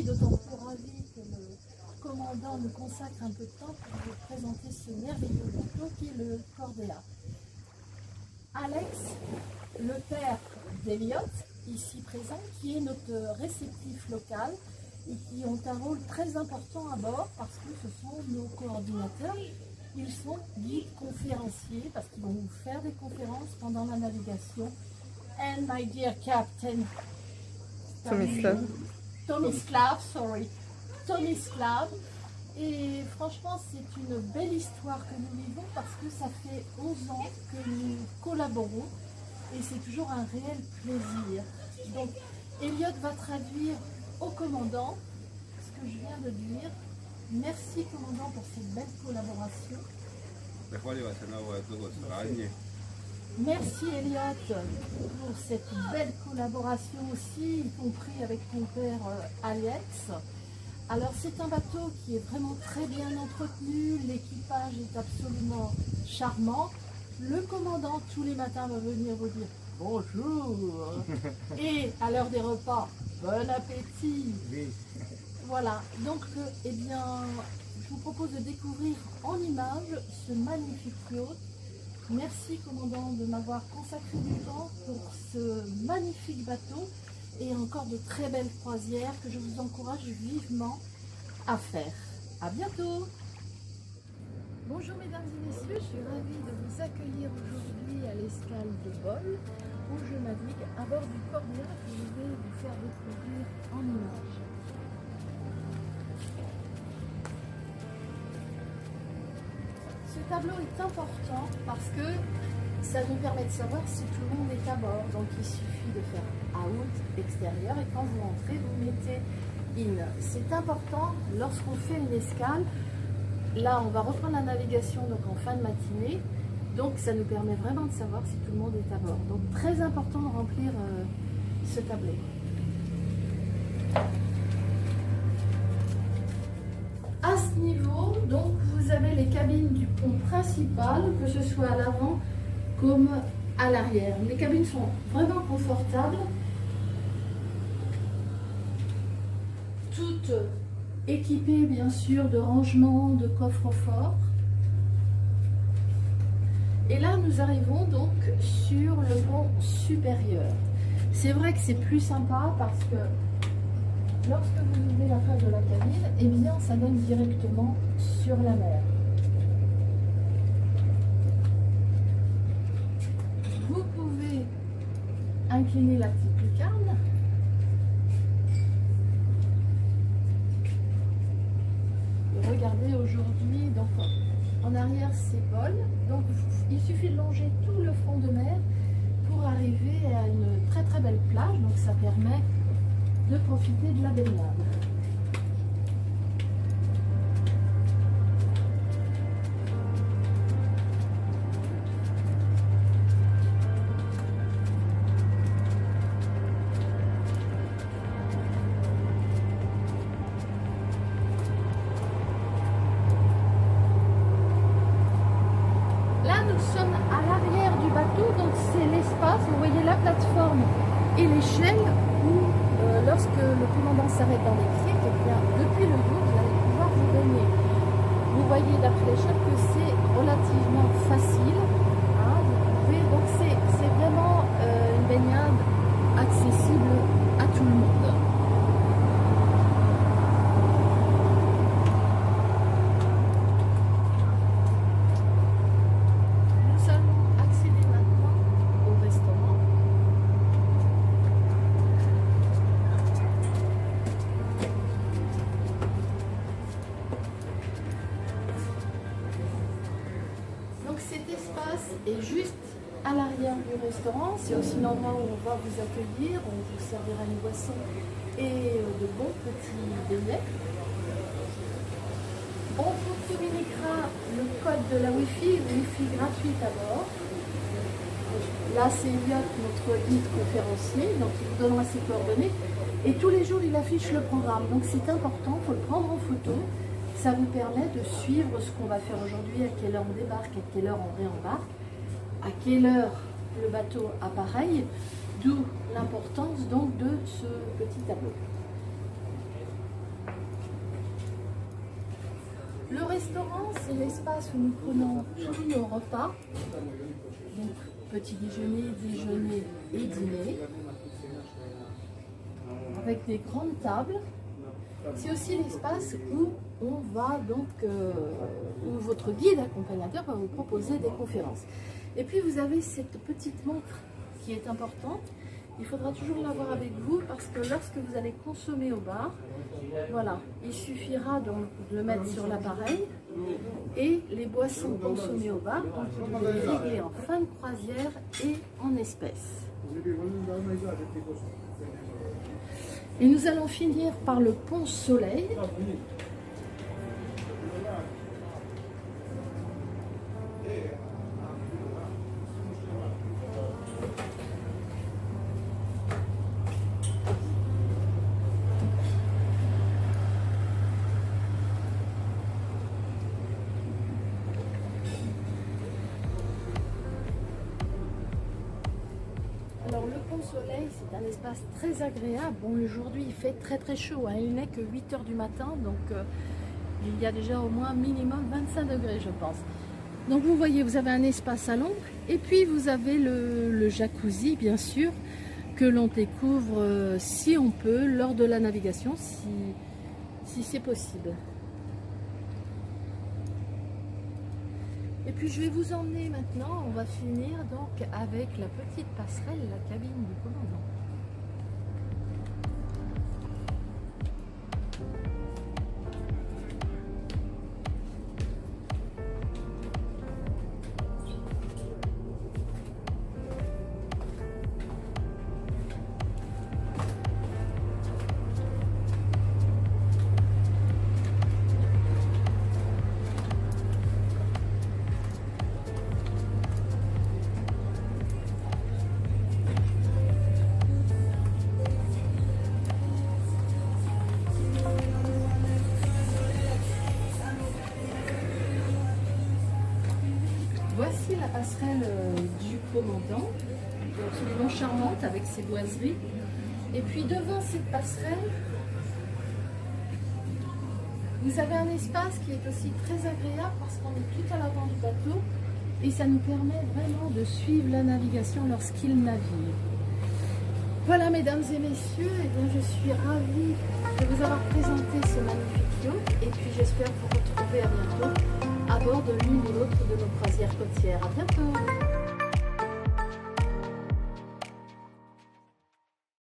d'autant plus ravie que le commandant nous consacre un peu de temps pour vous présenter ce merveilleux bateau qui est le Cordéa. Alex, le père d'Eliott, ici présent, qui est notre réceptif local et qui ont un rôle très important à bord parce que ce sont nos coordinateurs. Ils sont guides conférenciers parce qu'ils vont vous faire des conférences pendant la navigation. And my dear captain, Tomislav, et franchement c'est une belle histoire que nous vivons parce que ça fait 11 ans que nous collaborons et c'est toujours un réel plaisir. Donc Eliott va traduire au commandant ce que je viens de dire. Merci commandant pour cette belle collaboration. Merci Eliott pour cette belle collaboration aussi, y compris avec ton père Alex. Alors c'est un bateau qui est vraiment très bien entretenu, l'équipage est absolument charmant. Le commandant tous les matins va venir vous dire bonjour et à l'heure des repas, bon appétit. Voilà, donc eh bien, je vous propose de découvrir en images ce magnifique yacht. Merci commandant de m'avoir consacré du temps pour ce magnifique bateau et encore de très belles croisières que je vous encourage vivement à faire. À bientôt. Bonjour mesdames et messieurs, je suis ravie de vous accueillir aujourd'hui à l'escale de Bol où je navigue à bord du Cordéa que je vais vous faire découvrir en images. Ce tableau est important parce que ça nous permet de savoir si tout le monde est à bord. Donc il suffit de faire out, extérieur, et quand vous rentrez, vous mettez in. C'est important lorsqu'on fait une escale. Là, on va reprendre la navigation donc en fin de matinée. Donc ça nous permet vraiment de savoir si tout le monde est à bord. Donc très important de remplir ce tableau. À ce niveau, donc, vous avez les cabines du pont principal, que ce soit à l'avant comme à l'arrière. Les cabines sont vraiment confortables, toutes équipées bien sûr de rangements, de coffres-forts. Et là, nous arrivons donc sur le pont supérieur. C'est vrai que c'est plus sympa parce que lorsque vous ouvrez la face de la cabine, eh bien, ça donne directement sur la mer. Vous pouvez incliner la petite lucarne. Et regardez aujourd'hui, donc en arrière c'est Bol. Donc il suffit de longer tout le front de mer pour arriver à une très très belle plage. Donc ça permet de profiter de la baignade. Là, nous sommes à l'arrière du bateau, donc c'est l'espace, vous voyez la plateforme et l'échelle où lorsque le commandant s'arrête dans les criques, eh bien, depuis le yacht, vous allez pouvoir vous baigner. Vous voyez d'après l'échelle que c'est relativement facile. Hein, vous pouvez, donc c'est vraiment une baignade accessible à tout le monde. Nous allons accéder maintenant au restaurant. Donc cet espace est juste à l'arrière du restaurant. C'est aussi l'endroit où on va vous accueillir, on vous servira une boisson et de bons petits beignets. On vous communiquera le code de la Wi-Fi gratuite à bord. Là c'est Eliott, notre guide conférencier, donc il vous donnera ses coordonnées. Et tous les jours il affiche le programme, donc c'est important, il faut le prendre en photo. Ça vous permet de suivre ce qu'on va faire aujourd'hui, à quelle heure on débarque, à quelle heure on réembarque, à quelle heure le bateau appareille, d'où l'importance donc de ce petit tableau. Le restaurant, c'est l'espace où nous prenons tous nos repas, donc petit déjeuner, déjeuner et dîner, avec des grandes tables. C'est aussi l'espace où on va donc, où votre guide accompagnateur va vous proposer des conférences. Et puis vous avez cette petite montre qui est importante. Il faudra toujours l'avoir avec vous parce que lorsque vous allez consommer au bar, voilà, il suffira donc de le mettre sur l'appareil et les boissons consommées au bar, donc vous devez les régler en fin de croisière et en espèces. Et nous allons finir par le pont Soleil. Alors le pont Soleil, c'est un espace très agréable. Bon, aujourd'hui il fait très chaud, hein. Il n'est que 8 h du matin, donc il y a déjà au moins minimum 25 degrés je pense. Donc vous voyez, vous avez un espace à l'ombre et puis vous avez le jacuzzi bien sûr que l'on découvre si on peut lors de la navigation, si c'est possible. Et puis je vais vous emmener maintenant, on va finir donc avec la petite passerelle, la cabine du commandant. Voici la passerelle du commandant, absolument charmante avec ses boiseries. Et puis devant cette passerelle, vous avez un espace qui est aussi très agréable parce qu'on est tout à l'avant du bateau et ça nous permet vraiment de suivre la navigation lorsqu'il navigue. Voilà mesdames et messieurs, eh bien, je suis ravie de vous avoir présenté ce magnifique yacht et puis j'espère vous retrouver à bientôt à bord de l'une ou l'autre de nos croisières côtières. À bientôt!